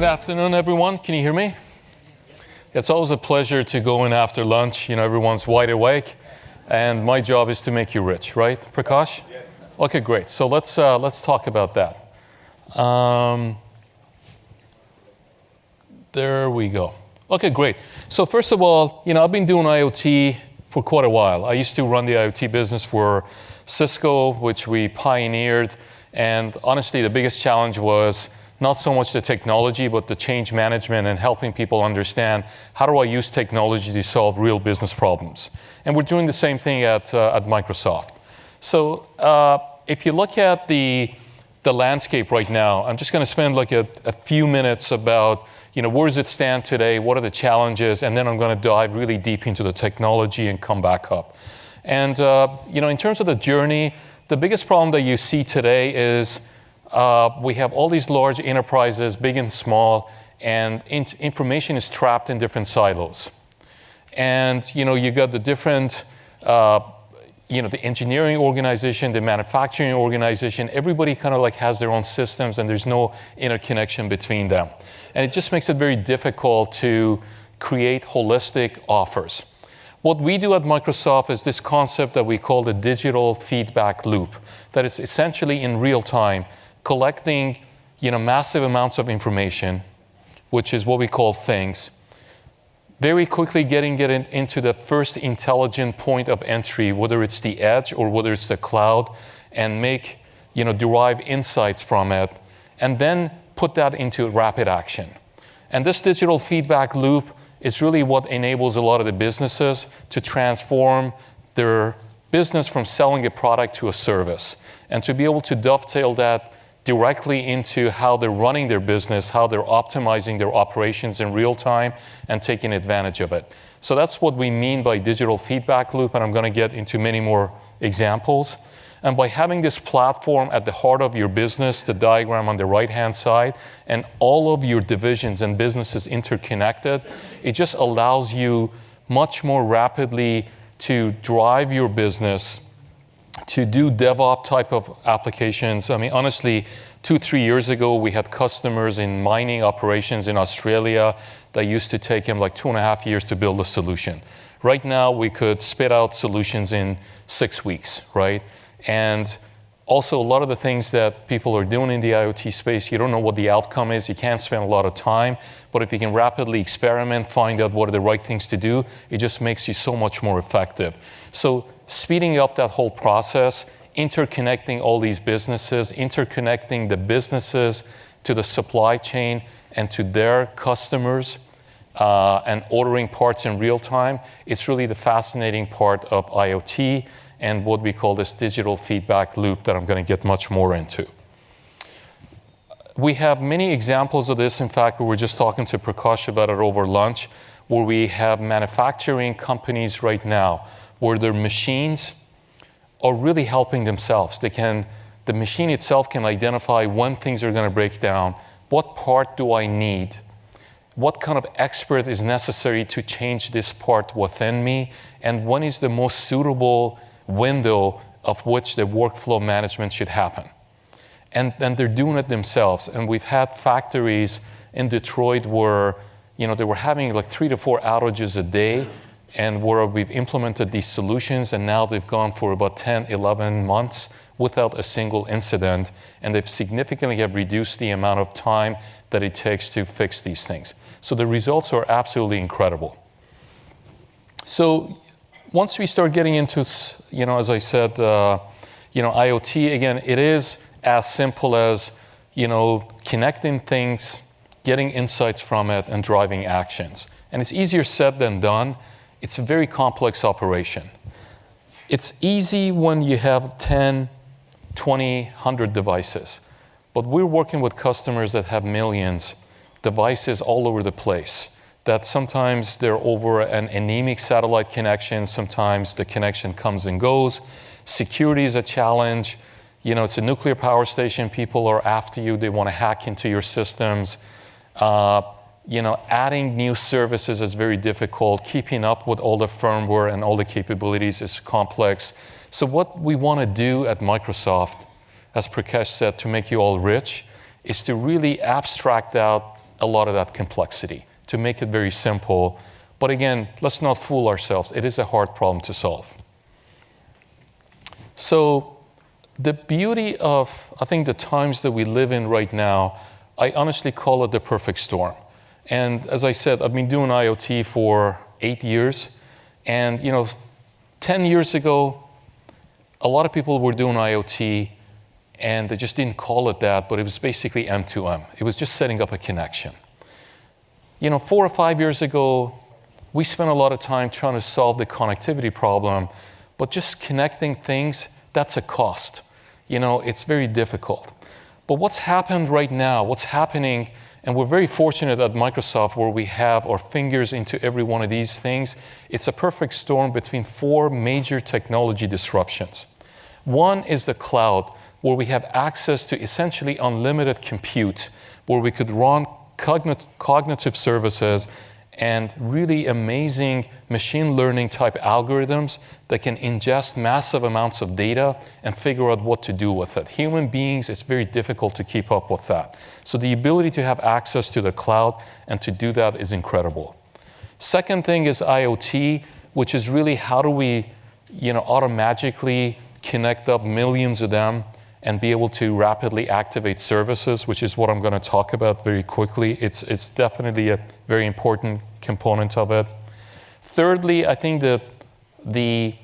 Good afternoon, everyone. Can you hear me? It's always a pleasure to go in after lunch. You know, everyone's wide awake, and my job is to make you rich, right, Prakash? Yes. Okay, great. So let's talk about that. There we go. Okay, great. So first of all, you know, I've been doing IoT for quite a while. I used to run the IoT business for Cisco, which we pioneered, and honestly, the biggest challenge was not so much the technology, but the change management and helping people understand how do I use technology to solve real business problems. And we're doing the same thing at Microsoft. So if you look at the landscape right now, I'm just going to spend like a few minutes about, you know, where does it stand today, what are the challenges, and then I'm going to dive really deep into the technology and come back up. And you know, in terms of the journey, the biggest problem that you see today is we have all these large enterprises, big and small, and information is trapped in different silos. And you know, you got the different, you know, the engineering organization, the manufacturing organization. Everybody kind of like has their own systems, and there's no interconnection between them. And it just makes it very difficult to create holistic offers. What we do at Microsoft is this concept that we call the digital feedback loop, that is essentially in real time collecting, you know, massive amounts of information, which is what we call things, very quickly getting it into the first intelligent point of entry, whether it's the edge or whether it's the cloud, and make, you know, derive insights from it, and then put that into rapid action. And this digital feedback loop is really what enables a lot of the businesses to transform their business from selling a product to a service, and to be able to dovetail that directly into how they're running their business, how they're optimizing their operations in real time and taking advantage of it. So that's what we mean by digital feedback loop, and I'm going to get into many more examples. And by having this platform at the heart of your business, the diagram on the right-hand side, and all of your divisions and businesses interconnected, it just allows you much more rapidly to drive your business, to do DevOps type of applications. I mean, honestly, 2-3 years ago, we had customers in mining operations in Australia that used to take them like 2.5 years to build a solution. Right now, we could spit out solutions in 6 weeks, right? And also, a lot of the things that people are doing in the IoT space, you don't know what the outcome is. You can't spend a lot of time. But if you can rapidly experiment, find out what are the right things to do, it just makes you so much more effective. So speeding up that whole process, interconnecting all these businesses, interconnecting the businesses to the supply chain and to their customers, and ordering parts in real time, it's really the fascinating part of IoT and what we call this digital feedback loop that I'm going to get much more into. We have many examples of this. In fact, we were just talking to Prakash about it over lunch, where we have manufacturing companies right now where their machines are really helping themselves. The machine itself can identify when things are going to break down, what part do I need, what kind of expert is necessary to change this part within me, and when is the most suitable window of which the workflow management should happen. And then they're doing it themselves. And we've had factories in Detroit where, you know, they were having like 3 to 4 outages a day, and where we've implemented these solutions, and now they've gone for about 10, 11 months without a single incident, and they've significantly have reduced the amount of time that it takes to fix these things. So the results are absolutely incredible. So once we start getting into, you know, as I said, you know, IoT, again, it is as simple as, you know, connecting things, getting insights from it, and driving actions. And it's easier said than done. It's a very complex operation. It's easy when you have 10, 20, 100 devices. But we're working with customers that have millions, devices all over the place, that sometimes they're over an anemic satellite connection, sometimes the connection comes and goes. Security is a challenge. You know, it's a nuclear power station, people are after you, they want to hack into your systems. You know, adding new services is very difficult. Keeping up with all the firmware and all the capabilities is complex. So what we want to do at Microsoft, as Prakash said, to make you all rich, is to really abstract out a lot of that complexity, to make it very simple. But again, let's not fool ourselves. It is a hard problem to solve. So the beauty of, I think, the times that we live in right now, I honestly call it the perfect storm. And as I said, I've been doing IoT for 8 years. And 10 years ago, a lot of people were doing IoT, and they just didn't call it that, but it was basically M2M. It was just setting up a connection. 4 or 5 years ago, we spent a lot of time trying to solve the connectivity problem, but just connecting things, that's a cost. It's very difficult. But what's happened right now, what's happening, and we're very fortunate at Microsoft where we have our fingers into every one of these things, it's a perfect storm between 4 major technology disruptions. One is the cloud, where we have access to essentially unlimited compute, where we could run cognitive services and really amazing machine learning type algorithms that can ingest massive amounts of data and figure out what to do with it. Human beings, it's very difficult to keep up with that. So the ability to have access to the cloud and to do that is incredible. Second thing is IoT, which is really how do we automagically connect up millions of them and be able to rapidly activate services, which is what I'm going to talk about very quickly. It's definitely a very important component of it. Thirdly, I think that the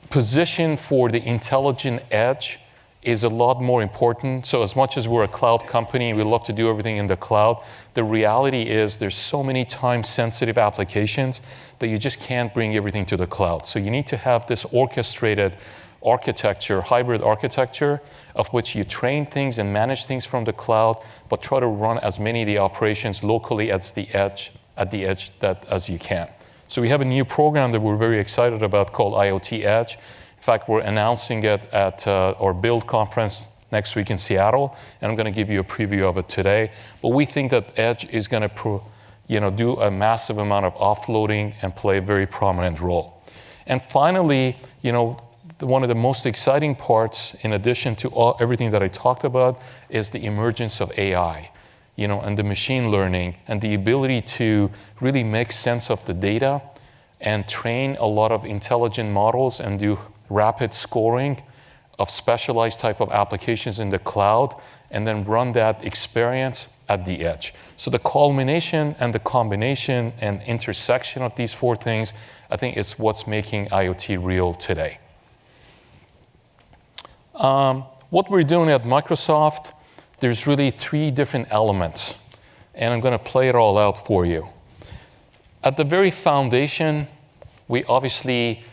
position for the intelligent edge is a lot more important. So as much as we're a cloud company, we love to do everything in the cloud, the reality is there's so many time-sensitive applications that you just can't bring everything to the cloud. So you need to have this orchestrated architecture, hybrid architecture, of which you train things and manage things from the cloud, but try to run as many of the operations locally at the edge as you can. So we have a new program that we're very excited about called IoT Edge. In fact, we're announcing it at our Build conference next week in Seattle, and I'm going to give you a preview of it today. But we think that Edge is going to do a massive amount of offloading and play a very prominent role. And finally, one of the most exciting parts, in addition to everything that I talked about, is the emergence of AI, and the machine learning and the ability to really make sense of the data and train a lot of intelligent models and do rapid scoring of specialized type of applications in the cloud and then run that experience at the edge. So the culmination and the combination and intersection of these 4 things, I think, is what's making IoT real today. What we're doing at Microsoft, there's really 3 different elements, and I'm going to play it all out for you. At the very foundation, we obviously,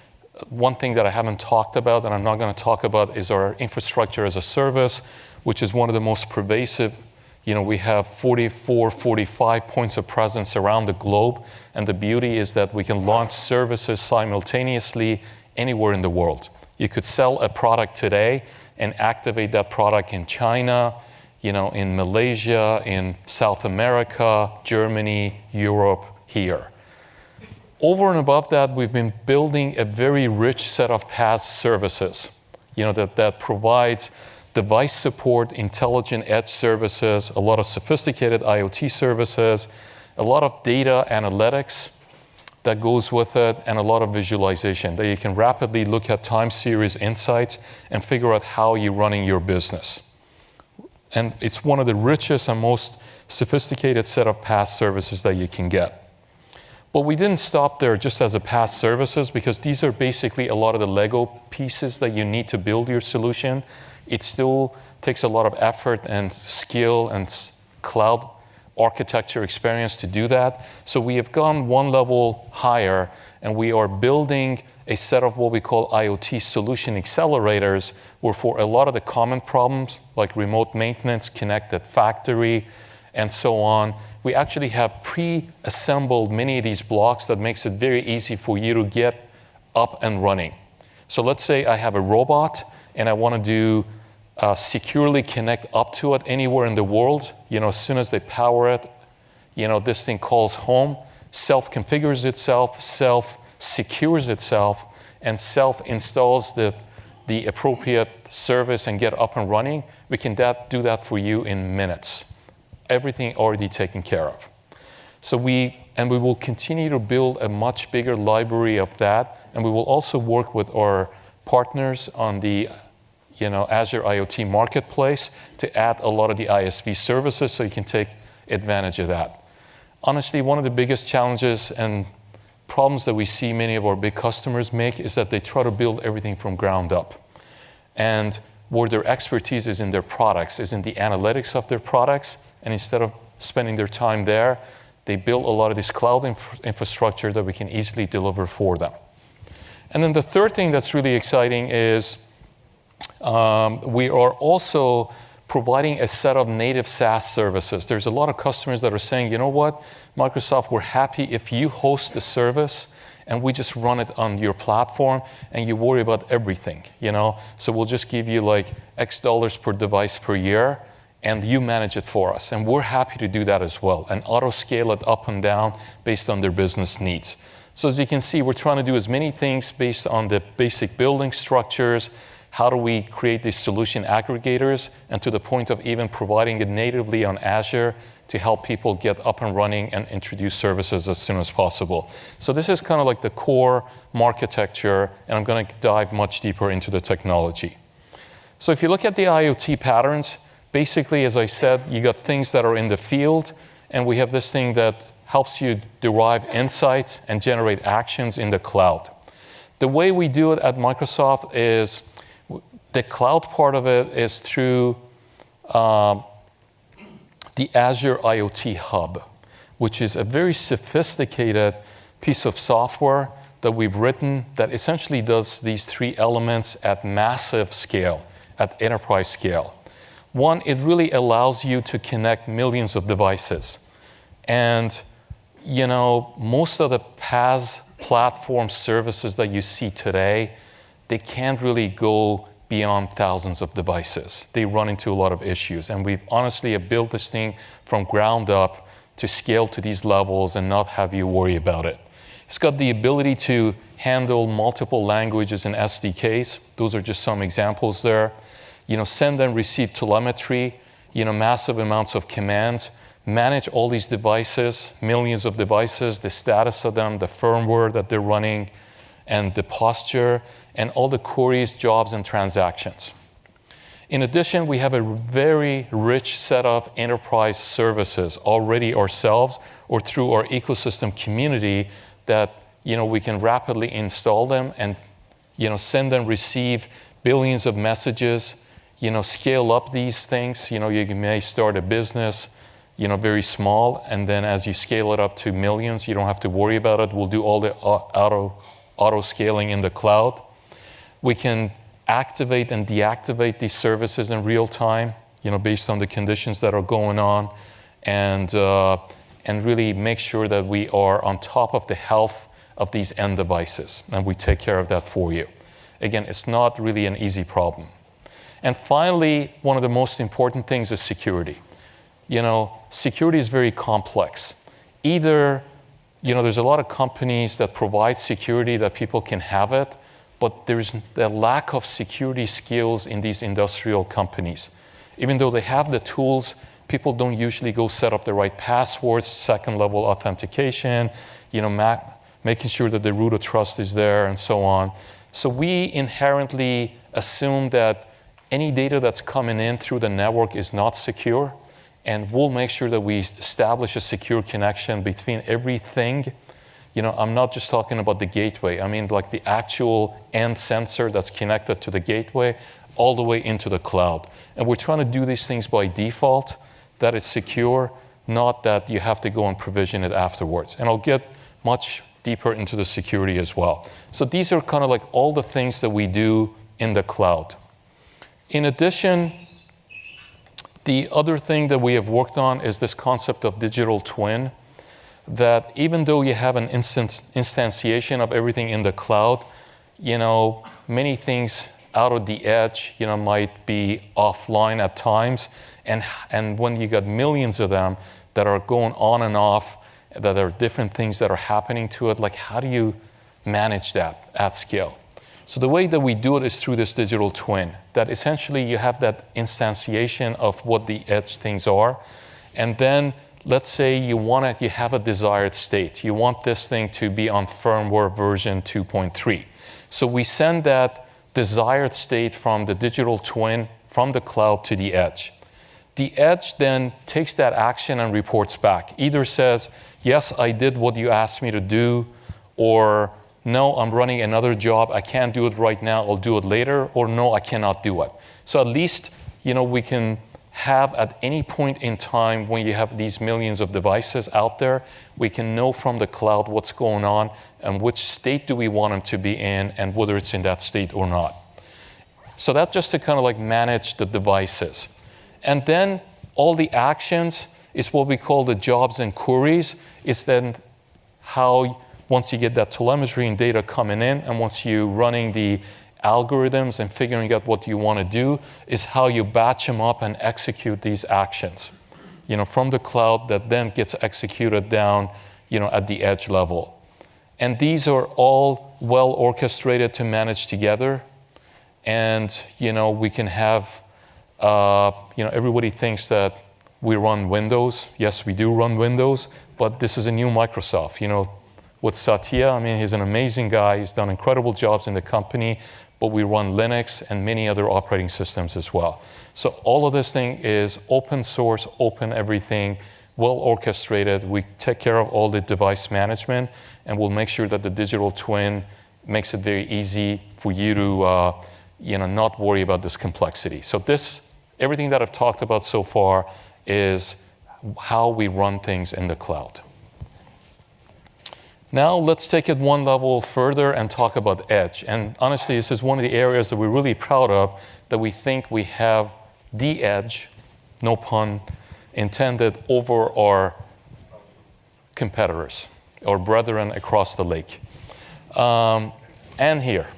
one thing that I haven't talked about and I'm not going to talk about is our infrastructure as a service, which is one of the most pervasive. We have 44, 45 points of presence around the globe, and the beauty is that we can launch services simultaneously anywhere in the world. You could sell a product today and activate that product in China, in Malaysia, in South America, Germany, Europe, here. Over and above that, we've been building a very rich set of PaaS services, that provides device support, intelligent edge services, a lot of sophisticated IoT services, a lot of data analytics that goes with it, and a lot of visualization that you can rapidly look at time series insights and figure out how you're running your business. And it's one of the richest and most sophisticated set of PaaS services that you can get. But we didn't stop there just as a PaaS services, because these are basically a lot of the Lego pieces that you need to build your solution. It still takes a lot of effort and skill and cloud architecture experience to do that. So we have gone one level higher, and we are building a set of what we call IoT solution accelerators, where for a lot of the common problems like remote maintenance, connected factory, and so on, we actually have pre-assembled many of these blocks that makes it very easy for you to get up and running. So let's say I have a robot and I want to do securely connect up to it anywhere in the world. As soon as they power it, this thing calls home, self-configures itself, self-secures itself, and self-installs the appropriate service and get up and running. We can do that for you in minutes. everything already taken care of. So we will continue to build a much bigger library of that, and we will also work with our partners on the Azure IoT marketplace to add a lot of the ISV services so you can take advantage of that. Honestly, one of the biggest challenges and problems that we see many of our big customers make is that they try to build everything from ground up. And where their expertise is in their products, is in the analytics of their products, and instead of spending their time there, they build a lot of this cloud infrastructure that we can easily deliver for them. And then the third thing that's really exciting is we are also providing a set of native SaaS services. There's a lot of customers that are saying, you know what, Microsoft, we're happy if you host the service and we just run it on your platform and you worry about everything, So we'll just give you like X dollars per device per year and you manage it for us. And we're happy to do that as well and auto scale it up and down based on their business needs. So as you can see, we're trying to do as many things based on the basic building structures. How do we create these solution aggregators, and to the point of even providing it natively on Azure to help people get up and running and introduce services as soon as possible. So this is kind of like the core architecture, and I'm going to dive much deeper into the technology. So if you look at the IoT patterns, basically, as I said, you got things that are in the field, and we have this thing that helps you derive insights and generate actions in the cloud. The way we do it at Microsoft is the cloud part of it is through the Azure IoT Hub, which is a very sophisticated piece of software that we've written that essentially does these three elements at massive scale, at enterprise scale. One, it really allows you to connect millions of devices. And, most of the PaaS platform services that you see today, they can't really go beyond thousands of devices. They run into a lot of issues. And we've honestly built this thing from ground up to scale to these levels and not have you worry about it. It's got the ability to handle multiple languages and SDKs. Those are just some examples there. Send and receive telemetry, massive amounts of commands, manage all these devices, millions of devices, the status of them, the firmware that they're running, and the posture, and all the queries, jobs, and transactions. In addition, we have a very rich set of enterprise services already ourselves or through our ecosystem community that we can rapidly install them and send and receive billions of messages, scale up these things. You may start a business very small, and then as you scale it up to millions, you don't have to worry about it. We'll do all the auto scaling in the cloud. We can activate and deactivate these services in real time, based on the conditions that are going on, and really make sure that we are on top of the health of these end devices, and we take care of that for you. Again, it's not really an easy problem. And finally, one of the most important things is security. Security is very complex. Either, there's a lot of companies that provide security that people can have it, but there's a lack of security skills in these industrial companies. Even though they have the tools, people don't usually go set up the right passwords, second-level authentication, making sure that the root of trust is there, and so on. So we inherently assume that any data that's coming in through the network is not secure, and we'll make sure that we establish a secure connection between everything. I'm not just talking about the gateway. I mean, like the actual end sensor that's connected to the gateway all the way into the cloud. And we're trying to do these things by default, that it's secure, not that you have to go and provision it afterwards. And I'll get much deeper into the security as well. So these are kind of like all the things that we do in the cloud. In addition, the other thing that we have worked on is this concept of digital twin, that even though you have an instantiation of everything in the cloud, many things out of the edge, might be offline at times. And when you got millions of them that are going on and off, that are different things that are happening to it, like how do you manage that at scale? So the way that we do it is through this digital twin, that essentially you have that instantiation of what the edge things are, And then let's say you have a desired state. You want this thing to be on firmware version 2.3. So we send that desired state from the digital twin from the cloud to the edge. The edge then takes that action and reports back. Either says, yes, I did what you asked me to do, or no, I'm running another job, I can't do it right now, I'll do it later, or no, I cannot do it. So at least, we can have at any point in time when you have these millions of devices out there, we can know from the cloud what's going on and which state do we want them to be in and whether it's in that state or not. So that's just to kind of like manage the devices. And then all the actions is what we call the jobs and queries. It's then how, once you get that telemetry and data coming in, and once you're running the algorithms and figuring out what you want to do, is how you batch them up and execute these actions, from the cloud that then gets executed down, at the edge level. And these are all well orchestrated to manage together. And, we can have, everybody thinks that we run Windows. Yes, we do run Windows, but this is a new Microsoft. With Satya, he's an amazing guy. He's done incredible jobs in the company, but we run Linux and many other operating systems as well. So all of this thing is open source, open everything, well orchestrated. We take care of all the device management, and we'll make sure that the digital twin makes it very easy for you to not worry about this complexity. So everything that I've talked about so far is how we run things in the cloud. Now let's take it one level further and talk about edge. And honestly, this is one of the areas that we're really proud of, that we think we have the edge, no pun intended, over our competitors, our brethren across the lake, and here.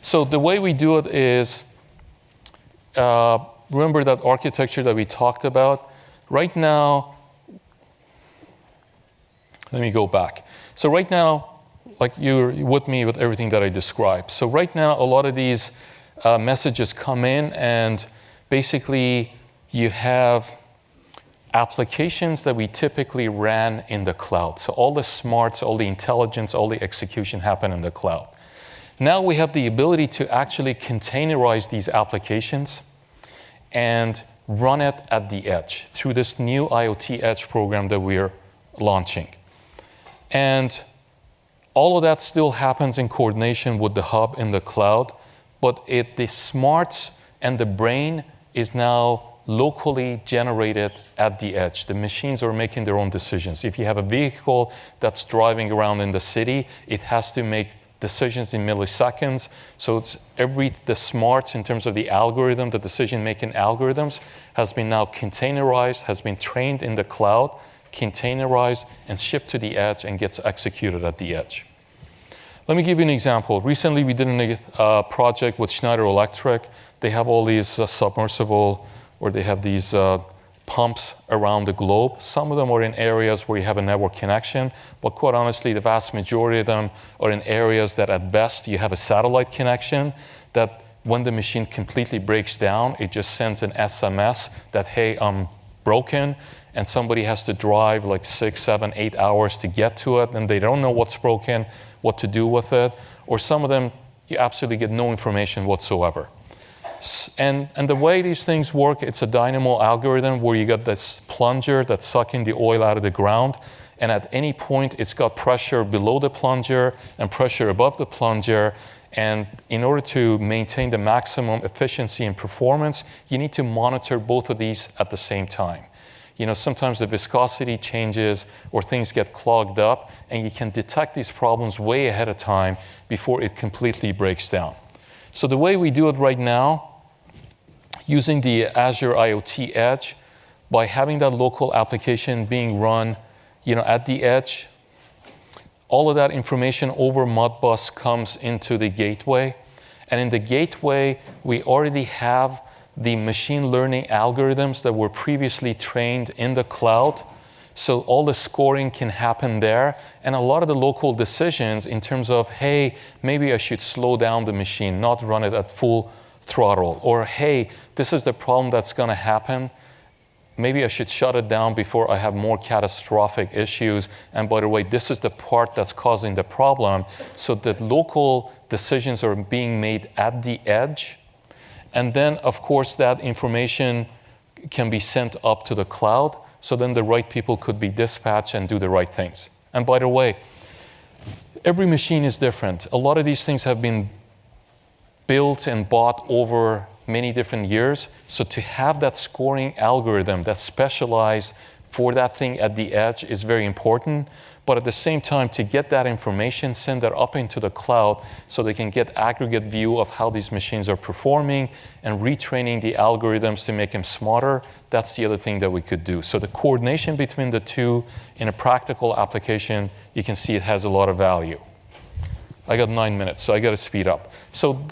So the way we do it is, remember that architecture that we talked about? Right now, let me go back. So right now, like you're with me with everything that I described. So right now, a lot of these messages come in, and basically you have applications that we typically ran in the cloud. So all the smarts, all the intelligence, all the execution happen in the cloud. Now we have the ability to actually containerize these applications and run it at the edge through this new IoT Edge program that we're launching. And all of that still happens in coordination with the hub in the cloud, but the smarts and the brain is now locally generated at the edge. The machines are making their own decisions. If you have a vehicle that's driving around in the city, it has to make decisions in milliseconds. So the smarts in terms of the algorithm, the decision-making algorithms, has been now containerized, has been trained in the cloud, containerized, and shipped to the edge and gets executed at the edge. Let me give you an example. Recently, we did a project with Schneider Electric. They have all these submersible, or they have these pumps around the globe. Some of them are in areas where you have a network connection, but quite honestly, the vast majority of them are in areas that at best you have a satellite connection, that when the machine completely breaks down, it just sends an SMS that, hey, I'm broken, and somebody has to drive like 6, 7, 8 hours to get to it, and they don't know what's broken, what to do with it. Or some of them, you absolutely get no information whatsoever. And the way these things work, it's a dynamo algorithm where you got this plunger that's sucking the oil out of the ground, and at any point it's got pressure below the plunger and pressure above the plunger, and in order to maintain the maximum efficiency and performance, you need to monitor both of these at the same time. Sometimes the viscosity changes or things get clogged up, and you can detect these problems way ahead of time before it completely breaks down. So the way we do it right now, using the Azure IoT Edge, by having that local application being run, at the edge, all of that information over Modbus comes into the gateway. And in the gateway, we already have the machine learning algorithms that were previously trained in the cloud. So all the scoring can happen there. And a lot of the local decisions in terms of, hey, maybe I should slow down the machine, not run it at full throttle. Or, hey, this is the problem that's going to happen. maybe I should shut it down before I have more catastrophic issues. And by the way, this is the part that's causing the problem. So that local decisions are being made at the edge. And then, of course, that information can be sent up to the cloud. So then the right people could be dispatched and do the right things. And by the way, every machine is different. A lot of these things have been built and bought over many different years. So to have that scoring algorithm that's specialized for that thing at the edge is very important. But at the same time, to get that information, send that up into the cloud so they can get aggregate view of how these machines are performing and retraining the algorithms to make them smarter, that's the other thing that we could do. So the coordination between the two in a practical application, you can see it has a lot of value. I got 9 minutes, so I got to speed up. So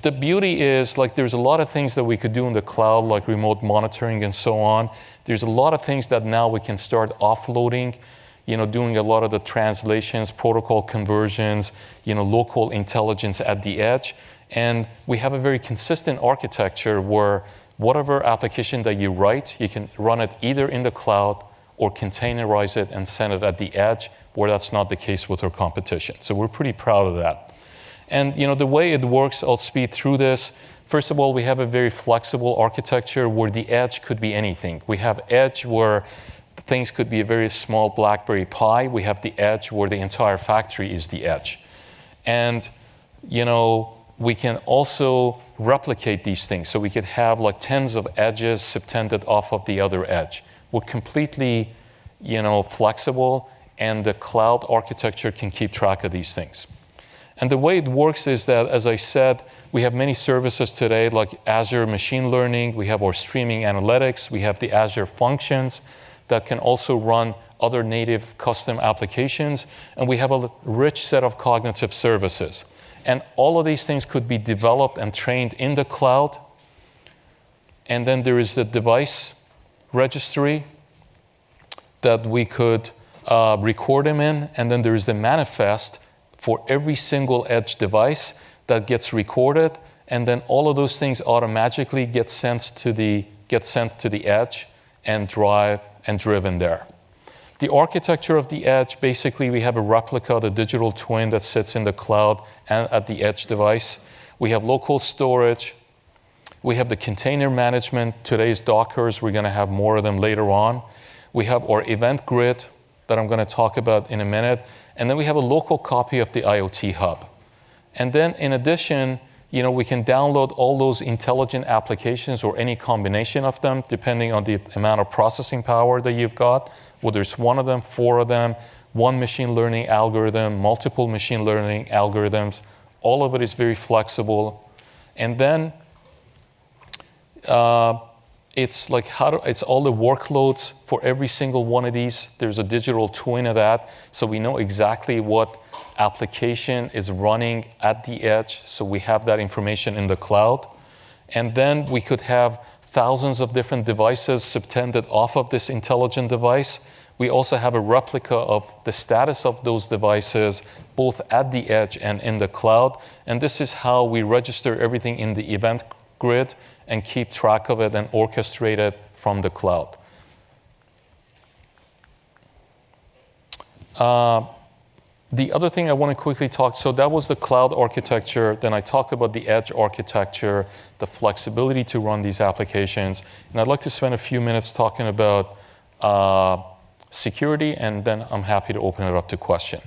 the beauty is, like, there's a lot of things that we could do in the cloud, like remote monitoring and so on. There's a lot of things that now we can start offloading, doing a lot of the translations, protocol conversions, local intelligence at the edge. And we have a very consistent architecture where whatever application that you write, you can run it either in the cloud or containerize it and send it at the edge, where that's not the case with our competition. So we're pretty proud of that. And the way it works, I'll speed through this. First of all, we have a very flexible architecture where the edge could be anything. We have edge where things could be a very small BlackBerry Pi. We have the edge where the entire factory is the edge. And, we can also replicate these things. So we could have like tens of edges subtended off of the other edge. We're completely, flexible, and the cloud architecture can keep track of these things. And the way it works is that, as I said, we have many services today, like Azure Machine Learning. We have our streaming analytics. We have the Azure Functions that can also run other native custom applications. And we have a rich set of cognitive services. And all of these things could be developed and trained in the cloud. And then there is the device registry that we could record them in. And then there is the manifest for every single edge device that gets recorded, and then all of those things automatically get sent to the edge and driven there. The architecture of the edge, basically we have a replica, the digital twin that sits in the cloud and at the edge device. We have local storage. We have the container management. Today's Dockers, we're going to have more of them later on. We have our event grid that I'm going to talk about in a minute. And then we have a local copy of the IoT Hub. And then in addition, we can download all those intelligent applications or any combination of them, depending on the amount of processing power that you've got, whether it's one of them, four of them, one machine learning algorithm, multiple machine learning algorithms. All of it is very flexible. And then it's like it's all the workloads for every single one of these. There's a digital twin of that, so we know exactly what application is running at the edge, so we have that information in the cloud. And then we could have thousands of different devices subtended off of this intelligent device. We also have a replica of the status of those devices, both at the edge and in the cloud. And this is how we register everything in the event grid and keep track of it and orchestrate it from the cloud. The other thing I want to quickly talk, so that was the cloud architecture. Then I talked about the edge architecture, the flexibility to run these applications. And I'd like to spend a few minutes talking about security, and then I'm happy to open it up to question.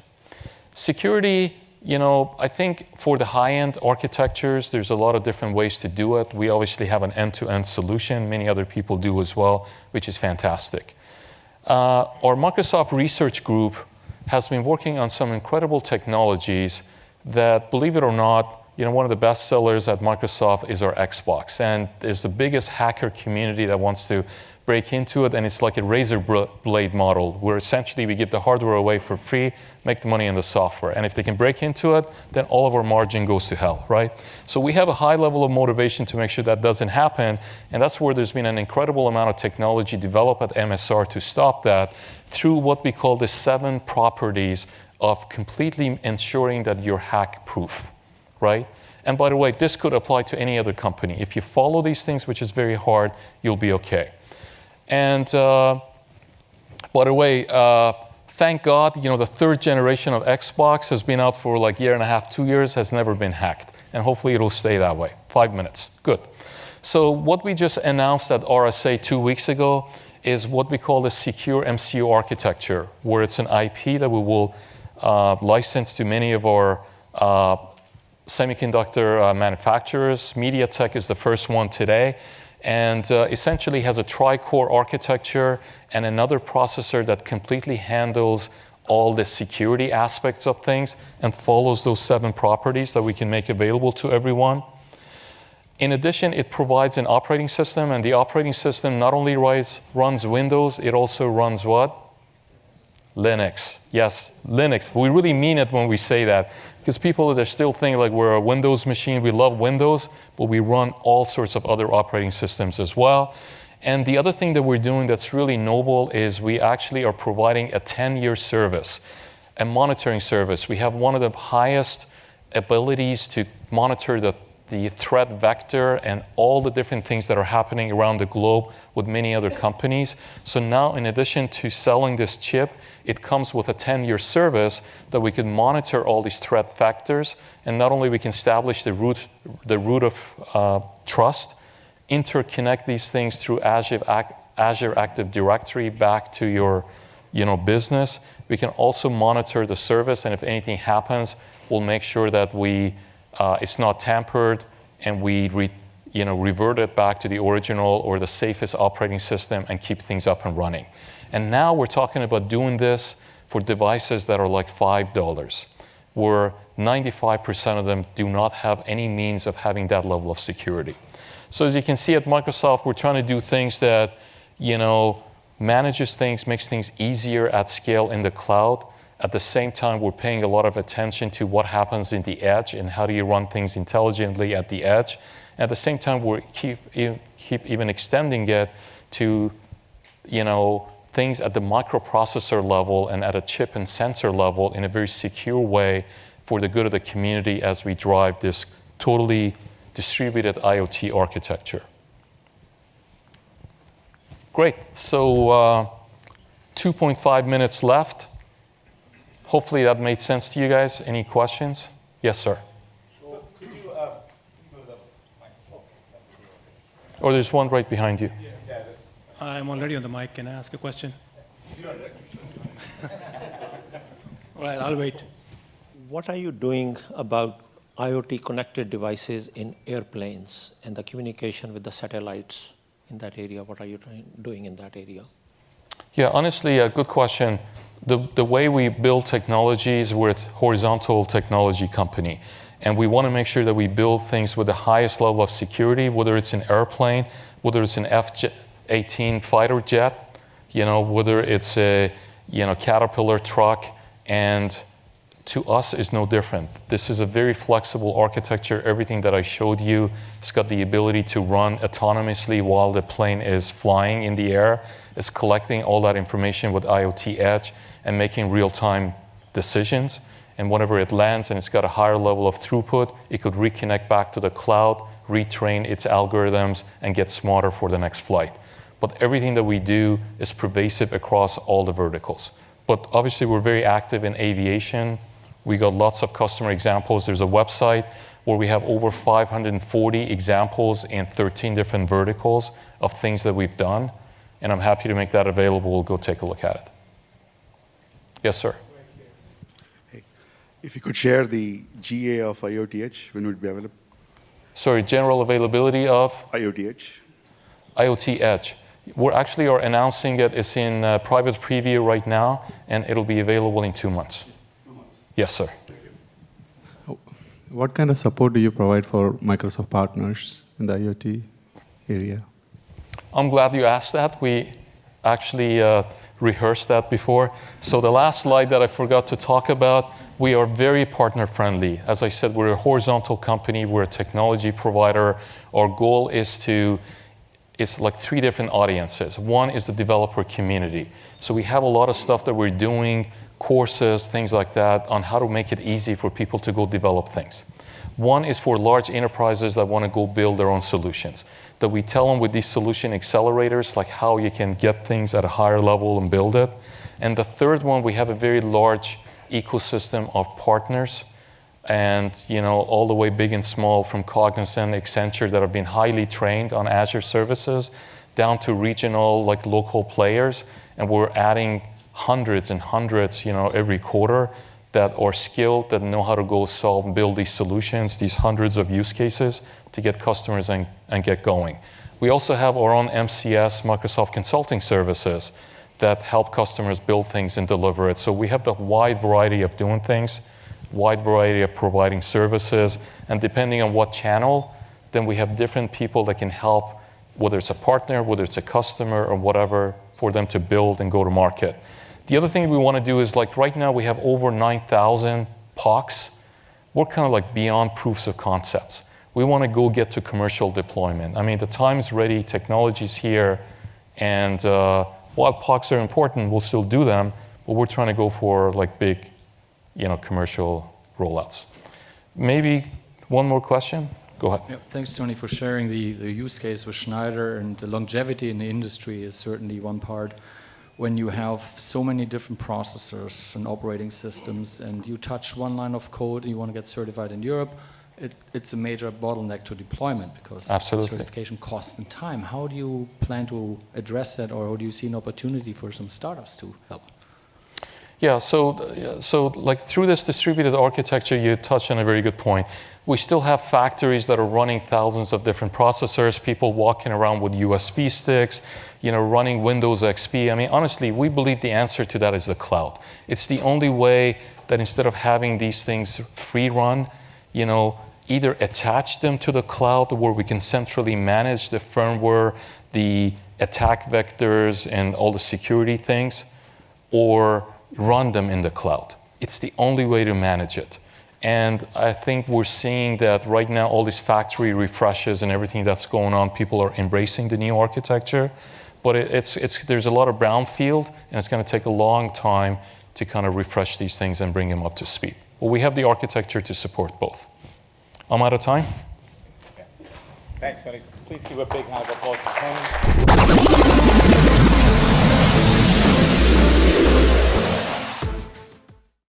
Security, I think for the high-end architectures, there's a lot of different ways to do it. We obviously have an end-to-end solution. Many other people do as well, which is fantastic. Our Microsoft research group has been working on some incredible technologies that, believe it or not, one of the best sellers at Microsoft is our Xbox. And there's the biggest hacker community that wants to break into it, and it's like a razor blade model where essentially we give the hardware away for free, make the money in the software. And if they can break into it, then all of our margin goes to hell, right? So we have a high level of motivation to make sure that doesn't happen, and that's where there's been an incredible amount of technology developed at MSR to stop that through what we call the 7 properties of completely ensuring that you're hack-proof, right? And by the way, this could apply to any other company. If you follow these things, which is very hard, you'll be okay. And by the way, thank God, the third generation of Xbox has been out for like a year and a half, 2 years, has never been hacked. And hopefully it'll stay that way. 5 minutes, good. So what we just announced at RSA 2 weeks ago is what we call the secure MCU architecture, where it's an IP that we will license to many of our semiconductor manufacturers. MediaTek is the first one today, and essentially has a tri-core architecture and another processor that completely handles all the security aspects of things and follows those 7 properties that we can make available to everyone. In addition, it provides an operating system, and the operating system not only runs Windows, it also runs what? Linux. Yes, Linux. We really mean it when we say that, because people, they're still thinking like we're a Windows machine, we love Windows, but we run all sorts of other operating systems as well. And the other thing that we're doing that's really noble is we actually are providing a 10-year service, a monitoring service. We have one of the highest abilities to monitor the threat vector and all the different things that are happening around the globe with many other companies. So now, in addition to selling this chip, it comes with a 10-year service that we can monitor all these threat vectors, and not only we can establish the root of trust, interconnect these things through Azure Active Directory back to your business. We can also monitor the service, and if anything happens, we'll make sure that it's not tampered, and we revert it back to the original or the safest operating system and keep things up and running. And now we're talking about doing this for devices that are like $5, where 95% of them do not have any means of having that level of security. So as you can see at Microsoft, we're trying to do things that, manages things, makes things easier at scale in the cloud. At the same time, we're paying a lot of attention to what happens in the edge and how do you run things intelligently at the edge. At the same time, we keep even extending it to, things at the microprocessor level and at a chip and sensor level in a very secure way for the good of the community as we drive this totally distributed IoT architecture. Great. So 2.5 minutes left. Hopefully that made sense to you guys. Any questions? Yes, sir. So could you go to the microphone? Or there's one right behind you. I'm already on the mic. Can I ask a question? All right, I'll wait. What are you doing about IoT connected devices in airplanes and the communication with the satellites in that area? What are you doing in that area? Yeah, honestly, a good question. The way we build technologies, we're a horizontal technology company. And we want to make sure that we build things with the highest level of security, whether it's an airplane, whether it's an F-18 fighter jet, whether it's a Caterpillar truck, and to us is no different. This is a very flexible architecture. Everything that I showed you, it's got the ability to run autonomously while the plane is flying in the air. It's collecting all that information with IoT Edge and making real-time decisions. And whenever it lands and it's got a higher level of throughput, it could reconnect back to the cloud, retrain its algorithms, and get smarter for the next flight. But everything that we do is pervasive across all the verticals. But obviously, we're very active in aviation. We got lots of customer examples. There's a website where we have over 540 examples in 13 different verticals of things that we've done. And I'm happy to make that available. We'll go take a look at it. Yes, sir. Hey, if you could share the GA of IoT Edge, when would it be available? Sorry, general availability of? IoT Edge. IoT Edge. We actually are announcing it. It's in private preview right now, and it'll be available in 2 months. 2 months. Yes, sir. What kind of support do you provide for Microsoft partners in the IoT area? I'm glad you asked that. We actually rehearsed that before. So the last slide that I forgot to talk about, we are very partner friendly. As I said, we're a horizontal company. We're a technology provider. Our goal is it's like 3 different audiences. One is the developer community. So we have a lot of stuff that we're doing, courses, things like that, on how to make it easy for people to go develop things. One is for large enterprises that want to go build their own solutions. That we tell them with these solution accelerators, like how you can get things at a higher level and build it. And the third one, we have a very large ecosystem of partners, and all the way big and small, from Cognizant, Accenture, that have been highly trained on Azure services, down to regional, like local players. And we're adding hundreds and hundreds, every quarter, that are skilled, that know how to go solve and build these solutions, these hundreds of use cases, to get customers and get going. We also have our own MCS, Microsoft Consulting Services, that help customers build things and deliver it. So we have the wide variety of doing things, wide variety of providing services, and depending on what channel, then we have different people that can help, whether it's a partner, whether it's a customer, or whatever, for them to build and go to market. The other thing we want to do is, like right now we have over 9,000 POCs. We're kind of like beyond proofs of concepts. We want to go get to commercial deployment. I mean, the time's ready, technology's here, and while POCs are important, we'll still do them, but we're trying to go for like big, commercial rollouts. Maybe one more question? Go ahead. Yeah, thanks, Tony, for sharing the use case with Schneider, and the longevity in the industry is certainly one part. When you have so many different processors and operating systems, and you touch one line of code and you want to get certified in Europe, it's a major bottleneck to deployment, because certification costs and time. How do you plan to address that, or do you see an opportunity for some startups to help? Yeah, so like through this distributed architecture, you touched on a very good point. We still have factories that are running thousands of different processors, people walking around with USB sticks, running Windows XP. I mean, honestly, we believe the answer to that is the cloud. It's the only way that instead of having these things free run, either attach them to the cloud where we can centrally manage the firmware, the attack vectors, and all the security things, or run them in the cloud. It's the only way to manage it. And I think we're seeing that right now, all these factory refreshes and everything that's going on, people are embracing the new architecture. But there's a lot of brownfield, and it's going to take a long time to kind of refresh these things and bring them up to speed. Well, we have the architecture to support both. I'm out of time. Okay. Thanks, Tony. Please give a big round of applause for Tony.